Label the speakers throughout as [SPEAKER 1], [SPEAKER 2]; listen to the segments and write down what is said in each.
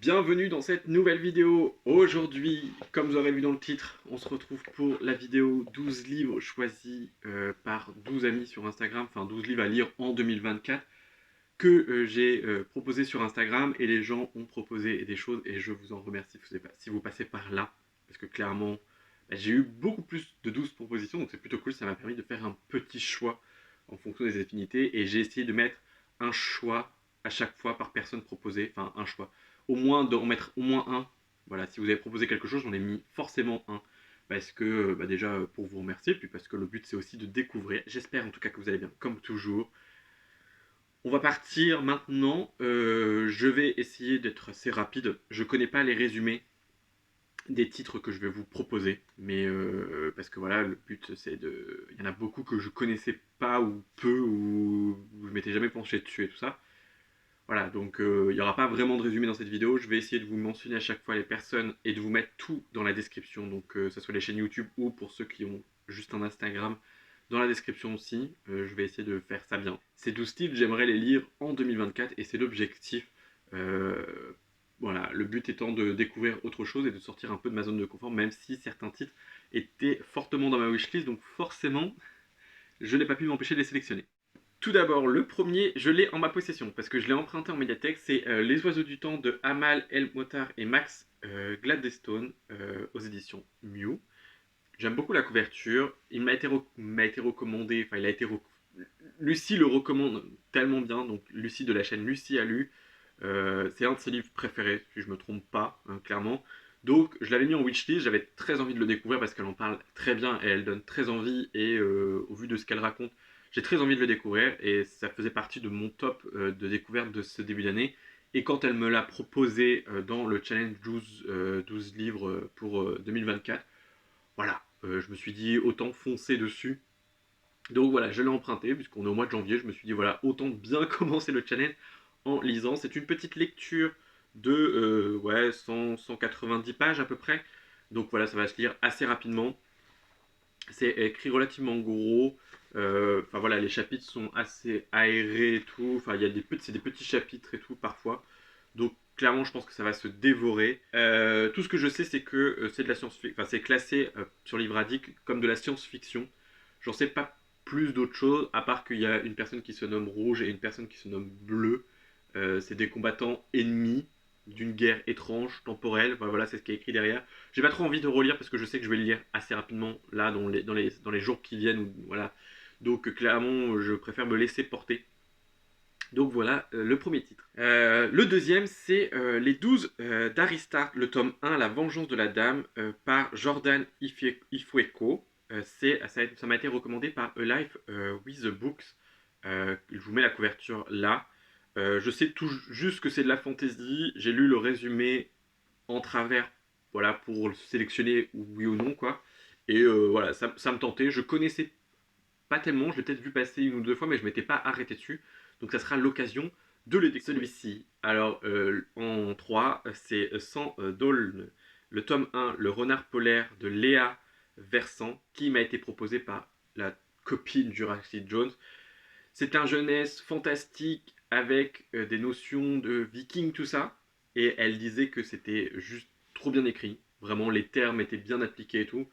[SPEAKER 1] Bienvenue dans cette nouvelle vidéo. Aujourd'hui, comme vous aurez vu dans le titre, on se retrouve pour la vidéo 12 livres choisis par 12 amis sur Instagram, enfin 12 livres à lire en 2024 que j'ai proposé sur Instagram et les gens ont proposé des choses et je vous en remercie si vous passez par là parce que clairement j'ai eu beaucoup plus de 12 propositions donc c'est plutôt cool, ça m'a permis de faire un petit choix en fonction des affinités et j'ai essayé de mettre un choix à chaque fois par personne proposée, enfin un choix, au moins d'en mettre au moins un. Voilà, si vous avez proposé quelque chose, j'en ai mis forcément un parce que déjà pour vous remercier, puis parce que le but c'est aussi de découvrir. J'espère en tout cas que vous allez bien, comme toujours. On va partir maintenant. Je vais essayer d'être assez rapide. Je connais pas les résumés des titres que je vais vous proposer, mais parce que voilà, le but c'est de. Il y en a beaucoup que je connaissais pas ou peu ou je m'étais jamais penché dessus et tout ça. Voilà, donc il n'y aura pas vraiment de résumé dans cette vidéo. Je vais essayer de vous mentionner à chaque fois les personnes et de vous mettre tout dans la description, donc que ce soit les chaînes YouTube ou pour ceux qui ont juste un Instagram, dans la description aussi. Je vais essayer de faire ça bien. Ces 12 titres, j'aimerais les lire en 2024 et c'est l'objectif. Euh, voilà, le but étant de découvrir autre chose et de sortir un peu de ma zone de confort, même si certains titres étaient fortement dans ma wishlist, donc forcément, je n'ai pas pu m'empêcher de les sélectionner. Tout d'abord, le premier, je l'ai en ma possession parce que je l'ai emprunté en médiathèque. C'est Les Oiseaux du Temps de Amal El Motard et Max Gladstone aux éditions Mew. J'aime beaucoup la couverture. Il m'a été recommandé, enfin, Lucie le recommande tellement bien. Donc, Lucie de la chaîne Lucie a lu. C'est un de ses livres préférés, si je me trompe pas, hein, clairement. Donc, je l'avais mis en wishlist. J'avais très envie de le découvrir parce qu'elle en parle très bien et elle donne très envie. Et au vu de ce qu'elle raconte, j'ai très envie de le découvrir et ça faisait partie de mon top de découverte de ce début d'année. Et quand elle me l'a proposé dans le challenge 12 livres pour 2024, voilà, je me suis dit autant foncer dessus. Donc voilà, je l'ai emprunté puisqu'on est au mois de janvier. Je me suis dit voilà, autant bien commencer le challenge en lisant. C'est une petite lecture de 100-190 pages à peu près. Donc voilà, ça va se lire assez rapidement. C'est écrit relativement gros. Enfin voilà, les chapitres sont assez aérés et tout. Enfin, c'est des petits chapitres et tout parfois. Donc clairement, je pense que ça va se dévorer. Tout ce que je sais, c'est que c'est de la science-fiction. Enfin, c'est classé sur Livre Addict comme de la science-fiction. J'en sais pas plus d'autres choses, à part qu'il y a une personne qui se nomme Rouge et une personne qui se nomme Bleu. C'est des combattants ennemis d'une guerre étrange, temporelle. Enfin, voilà, c'est ce qui est écrit derrière. J'ai pas trop envie de relire parce que je sais que je vais le lire assez rapidement là dans les jours qui viennent. Voilà. Donc clairement, je préfère me laisser porter. Donc voilà le premier titre. Le deuxième, c'est Les 12 d'Aristarque, le tome 1, La vengeance de la dame, par Jordan Ifueko. Ça m'a été recommandé par A Life with the Books. Je vous mets la couverture là. Je sais tout juste que c'est de la fantasy. J'ai lu le résumé en travers, voilà, pour sélectionner oui ou non, quoi. Et voilà, ça me tentait. Je connaissais pas tellement, je l'ai peut-être vu passer une ou deux fois, mais je m'étais pas arrêté dessus. Donc ça sera l'occasion de le découvrir. Celui-ci, alors en 3, c'est Sans Dolne, le tome 1, Le renard polaire de Léa Versant, qui m'a été proposé par la copine Jurassic Jones. C'est un jeunesse fantastique avec des notions de viking, tout ça. Et elle disait que c'était juste trop bien écrit. Vraiment, les termes étaient bien appliqués et tout.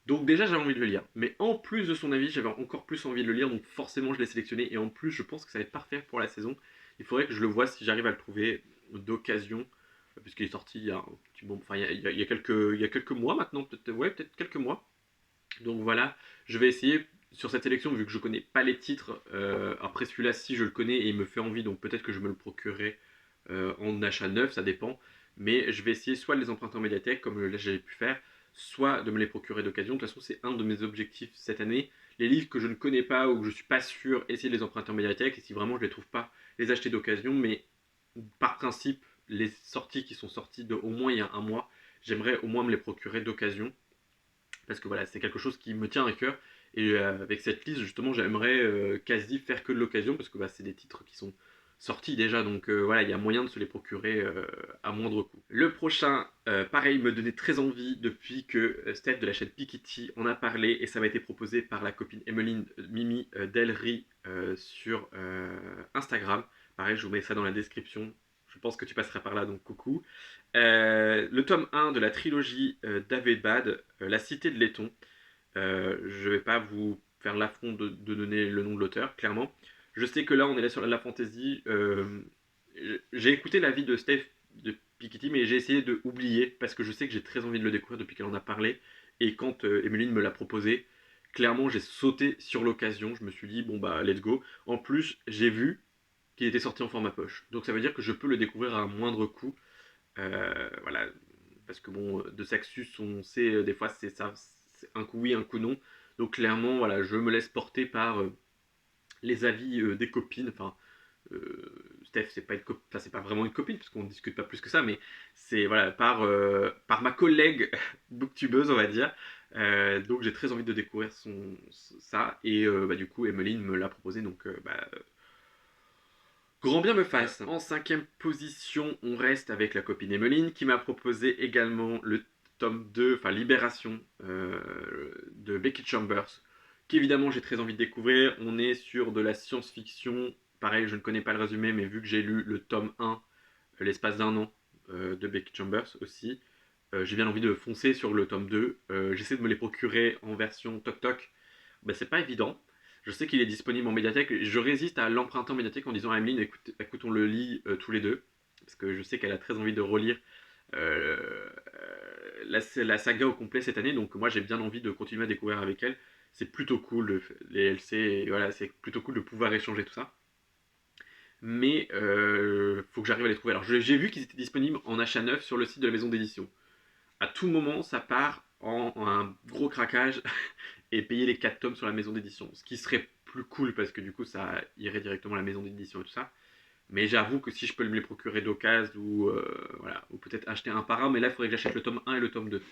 [SPEAKER 1] Donc déjà, j'avais envie de le lire. Mais en plus de son avis, j'avais encore plus envie de le lire. Donc forcément, je l'ai sélectionné. Et en plus, je pense que ça va être parfait pour la saison. Il faudrait que je le voie si j'arrive à le trouver d'occasion. Puisqu'il est sorti il y a un petit moment. Enfin, il y a quelques mois maintenant. Peut-être quelques mois. Donc voilà, je vais essayer sur cette sélection, vu que je connais pas les titres. Après celui-là, si je le connais et il me fait envie, donc peut-être que je me le procurerai en achat neuf, ça dépend. Mais je vais essayer soit de les emprunter en médiathèque, comme là j'avais pu faire, soit de me les procurer d'occasion. De toute façon, c'est un de mes objectifs cette année. Les livres que je ne connais pas ou que je suis pas sûr, essayer de les emprunter en médiathèque. Et si vraiment je les trouve pas, les acheter d'occasion. Mais par principe, les sorties qui sont sorties de au moins il y a un mois, j'aimerais au moins me les procurer d'occasion parce que voilà, c'est quelque chose qui me tient à cœur. Et avec cette liste, justement, j'aimerais quasi faire que de l'occasion, parce que c'est des titres qui sont sortis déjà, donc voilà, il y a moyen de se les procurer à moindre coût. Le prochain, pareil, me donnait très envie depuis que Steph de la chaîne Pikitty en a parlé, et ça m'a été proposé par la copine Emeline Mimi Delry sur Instagram. Pareil, je vous mets ça dans la description. je pense que tu passeras par là, donc coucou. Le tome 1 de la trilogie David Bad, La Cité de Laiton. Je vais pas vous faire l'affront de donner le nom de l'auteur, clairement. Je sais que là, on est là sur la fantasy. J'ai écouté l'avis de Steph de Piketty, mais j'ai essayé de oublier parce que je sais que j'ai très envie de le découvrir depuis qu'elle en a parlé. Et quand Emeline me l'a proposé, clairement, j'ai sauté sur l'occasion. Je me suis dit, bon bah, let's go. En plus, j'ai vu qu'il était sorti en format poche. Donc ça veut dire que je peux le découvrir à un moindre coût. Voilà, parce que bon, de Saxus, on sait des fois c'est ça, c'est un coup oui, un coup non. Donc clairement, voilà, je me laisse porter par les avis des copines. Enfin, Steph, c'est pas enfin, c'est pas vraiment une copine parce qu'on discute pas plus que ça, mais c'est voilà par ma collègue booktubeuse, on va dire. Donc j'ai très envie de découvrir ça et bah, du coup Emeline me l'a proposé donc bah, grand bien me fasse. En cinquième position, on reste avec la copine Emeline qui m'a proposé également le tome 2, enfin Libération de Becky Chambers, qui évidemment j'ai très envie de découvrir. On est sur de la science-fiction. Pareil, je ne connais pas le résumé, mais vu que j'ai lu le tome 1 l'espace d'un an de Becky Chambers aussi, j'ai bien envie de foncer sur le tome 2. J'essaie de me les procurer en version Tok Tok. Ben, c'est pas évident. Je sais qu'il est disponible en médiathèque. Je résiste à l'emprunter en médiathèque en disant à Emeline, écoute, écoute, on le lit tous les deux. Parce que je sais qu'elle a très envie de relire la saga au complet cette année. Donc moi j'ai bien envie de continuer à découvrir avec elle. C'est plutôt cool, les LC, et voilà, c'est plutôt cool de pouvoir échanger tout ça. Mais faut que j'arrive à les trouver. Alors j'ai vu qu'ils étaient disponibles en achat neuf sur le site de la maison d'édition. À tout moment, ça part en un gros craquage et payer les 4 tomes sur la maison d'édition. Ce qui serait plus cool parce que du coup, ça irait directement à la maison d'édition et tout ça. Mais j'avoue que si je peux me les procurer d'occasion ou, voilà, ou peut-être acheter un par un, mais là, il faudrait que j'achète le tome 1 et le tome 2.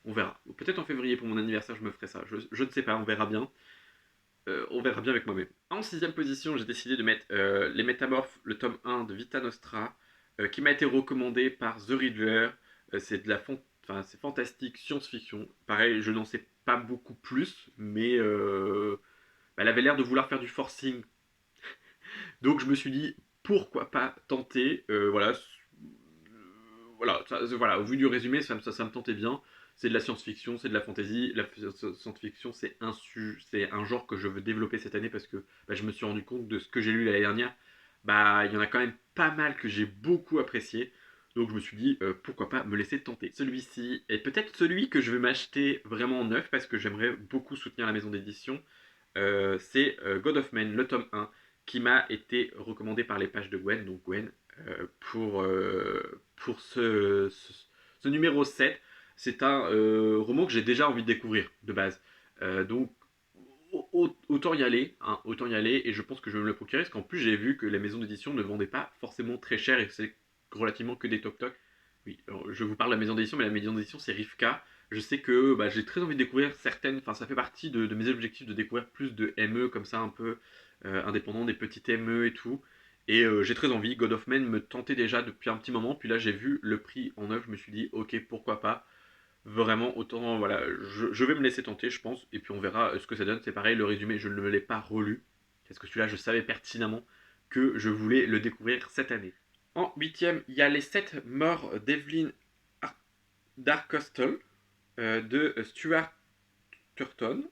[SPEAKER 1] On verra. Ou peut-être en février pour mon anniversaire, je me ferai ça. Je ne sais pas, on verra bien. On verra bien avec moi-même. En sixième position, j'ai décidé de mettre Les Métamorphes, le tome 1 de Vita Nostra, qui m'a été recommandé par The Riddler. C'est de la enfin, c'est fantastique, science-fiction. Pareil, je n'en sais pas beaucoup plus, mais bah, elle avait l'air de vouloir faire du forcing. Donc je me suis dit, pourquoi pas tenter. Voilà, voilà, au vu du résumé, ça me tentait bien. C'est de la science-fiction, c'est de la fantasy. La science-fiction, c'est un genre que je veux développer cette année parce que bah, je me suis rendu compte de ce que j'ai lu l'année dernière. Bah, il y en a quand même pas mal que j'ai beaucoup apprécié. Donc je me suis dit, pourquoi pas me laisser tenter. Celui-ci est peut-être celui que je vais m'acheter vraiment neuf parce que j'aimerais beaucoup soutenir la maison d'édition. C'est God of Men, le tome 1, qui m'a été recommandé par les pages de Gwen, donc Gwen, pour ce numéro 7. C'est un roman que j'ai déjà envie de découvrir de base. Donc autant y aller, hein, autant y aller, et je pense que je vais me le procurer, parce qu'en plus j'ai vu que les maisons d'édition ne vendaient pas forcément très cher, et que c'est relativement que des toc-toc. Oui, alors, je vous parle de la maison d'édition, mais la maison d'édition c'est Rivka. Je sais que bah, j'ai très envie de découvrir certaines, enfin ça fait partie de mes objectifs de découvrir plus de ME comme ça un peu indépendant, des petites ME et tout. Et j'ai très envie, God of Men me tentait déjà depuis un petit moment, puis là j'ai vu le prix en œuvre, je me suis dit ok pourquoi pas, vraiment autant voilà, je vais me laisser tenter je pense, et puis on verra ce que ça donne. C'est pareil, le résumé je ne l'ai pas relu, parce que celui-là je savais pertinemment que je voulais le découvrir cette année. En huitième, il y a les 7 morts d'Evelyn Darkostle de Stuart Turton,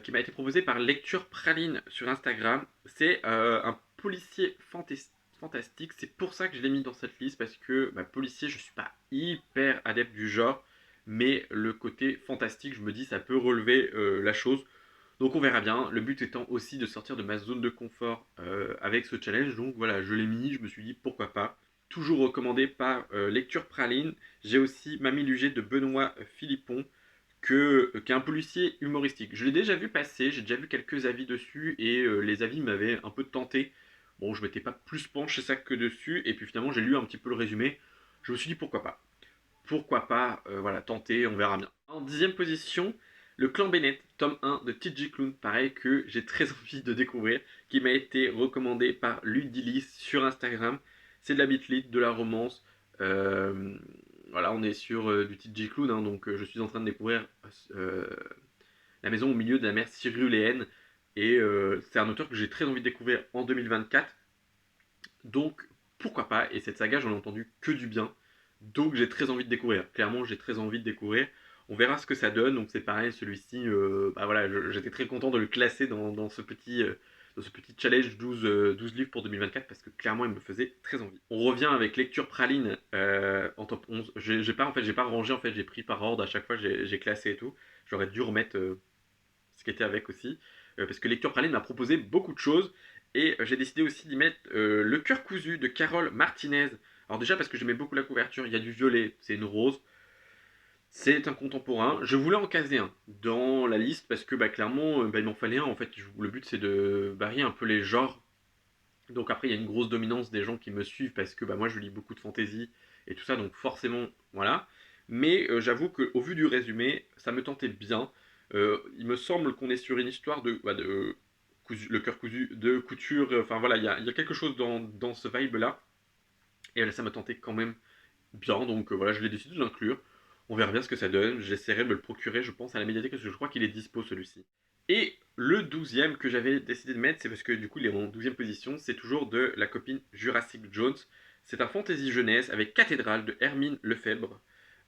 [SPEAKER 1] qui m'a été proposé par Lecture Praline sur Instagram. C'est un policier fantastique. C'est pour ça que je l'ai mis dans cette liste, parce que bah, policier, je suis pas hyper adepte du genre, mais le côté fantastique, je me dis, ça peut relever la chose. Donc on verra bien. Le but étant aussi de sortir de ma zone de confort avec ce challenge. Donc voilà, je l'ai mis, je me suis dit pourquoi pas. Toujours recommandé par Lecture Praline. J'ai aussi Mamie Lugé de Benoît Philippon, qui est un policier humoristique. Je l'ai déjà vu passer, j'ai déjà vu quelques avis dessus et les avis m'avaient un peu tenté. Bon, je m'étais pas plus penché ça que dessus, et puis finalement j'ai lu un petit peu le résumé. Je me suis dit pourquoi pas. Pourquoi pas, voilà, tenter, on verra bien. En dixième position, le Clan Bennett, tome 1 de TJ Klune, pareil que j'ai très envie de découvrir, qui m'a été recommandé par Ludilis sur Instagram. C'est de la beatlit, de la romance. Euh, voilà, on est sur du TJ Klune, hein, donc je suis en train de découvrir euh, La maison au milieu de la mer Cyruléenne. Et c'est un auteur que j'ai très envie de découvrir en 2024. Donc pourquoi pas. Et cette saga, j'en ai entendu que du bien. Donc j'ai très envie de découvrir. Clairement, j'ai très envie de découvrir. On verra ce que ça donne. Donc c'est pareil, celui-ci, bah voilà, j'étais très content de le classer dans ce petit challenge 12 livres pour 2024 parce que clairement, il me faisait très envie. On revient avec lecture praline en top 11. J'ai pas rangé, en fait, j'ai pris par ordre à chaque fois, j'ai classé et tout. J'aurais dû remettre ce qui était avec aussi. Parce que lecture praline m'a proposé beaucoup de choses. Et j'ai décidé aussi d'y mettre Le cœur cousu de Carole Martinez. Alors déjà parce que j'aimais beaucoup la couverture, il y a du violet, c'est une rose. C'est un contemporain. Je voulais en caser un dans la liste parce que bah, clairement, bah, il m'en fallait un. En fait, le but c'est de varier un peu les genres. Donc après, il y a une grosse dominance des gens qui me suivent parce que bah, moi je lis beaucoup de fantasy et tout ça. Donc forcément, voilà. Mais j'avoue qu'au vu du résumé, ça me tentait bien. Il me semble qu'on est sur une histoire le cœur cousu, de couture. Enfin voilà, il y a quelque chose dans ce vibe-là. Et ça me tentait quand même bien, donc voilà, je l'ai décidé de l'inclure. On verra bien ce que ça donne. J'essaierai de me le procurer, je pense, à la médiathèque, parce que je crois qu'il est dispo celui-ci. Et le 12e que j'avais décidé de mettre, c'est parce que du coup il est en 12e position, c'est toujours de la copine Jurassic Jones. C'est un fantasy jeunesse avec Cathédrale de Hermine Lefebvre.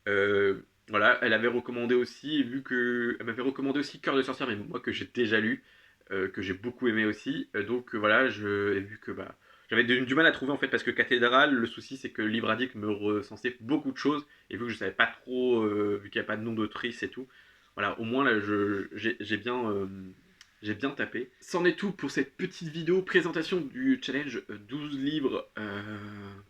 [SPEAKER 1] Voilà, elle avait recommandé aussi, elle m'avait recommandé aussi Cœur de sorcière, mais moi que j'ai déjà lu, que j'ai beaucoup aimé aussi. Donc voilà, j'ai vu que bah, j'avais du mal à trouver en fait parce que Cathédrale, le souci c'est que le livre addict me recensait beaucoup de choses et vu que je savais pas trop, vu qu'il n'y a pas de nom d'autrice et tout, voilà, au moins là j'ai bien tapé. C'en est tout pour cette petite vidéo présentation du challenge 12 livres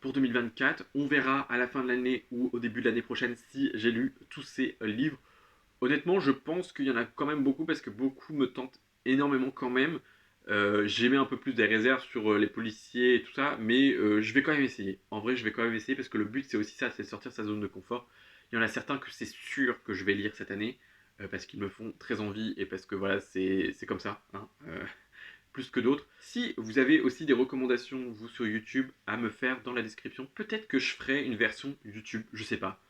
[SPEAKER 1] pour 2024. On verra à la fin de l'année ou au début de l'année prochaine si j'ai lu tous ces livres. Honnêtement, je pense qu'il y en a quand même beaucoup parce que beaucoup me tentent énormément quand même. J'ai mis un peu plus des réserves sur les policiers et tout ça, mais je vais quand même essayer. En vrai, je vais quand même essayer parce que le but c'est aussi ça, c'est de sortir de sa zone de confort. Il y en a certains que c'est sûr que je vais lire cette année parce qu'ils me font très envie et parce que voilà, c'est comme ça, hein, plus que d'autres. Si vous avez aussi des recommandations, vous sur YouTube, à me faire dans la description, peut-être que je ferai une version YouTube, je sais pas.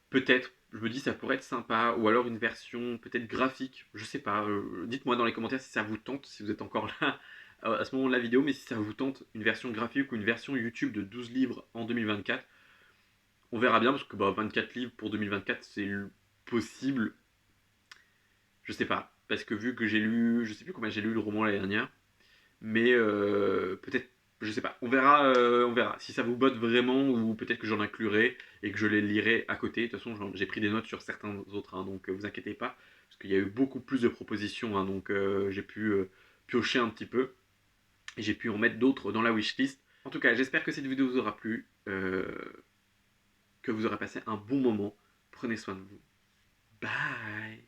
[SPEAKER 1] Peut-être, je me dis ça pourrait être sympa, ou alors une version peut-être graphique, je sais pas. Dites-moi dans les commentaires si ça vous tente, si vous êtes encore là à ce moment de la vidéo, mais si ça vous tente une version graphique ou une version YouTube de 12 livres en 2024. On verra bien, parce que bah, 24 livres pour 2024, c'est possible. Je sais pas, parce que vu que j'ai lu, je sais plus combien j'ai lu le roman l'année dernière, mais peut-être, je sais pas, on verra. Si ça vous botte vraiment, ou peut-être que j'en inclurai et que je les lirai à côté. De toute façon, j'ai pris des notes sur certains autres, hein, donc vous inquiétez pas, parce qu'il y a eu beaucoup plus de propositions, hein, donc j'ai pu piocher un petit peu, et j'ai pu en mettre d'autres dans la wishlist. En tout cas, j'espère que cette vidéo vous aura plu, que vous aurez passé un bon moment. Prenez soin de vous. Bye.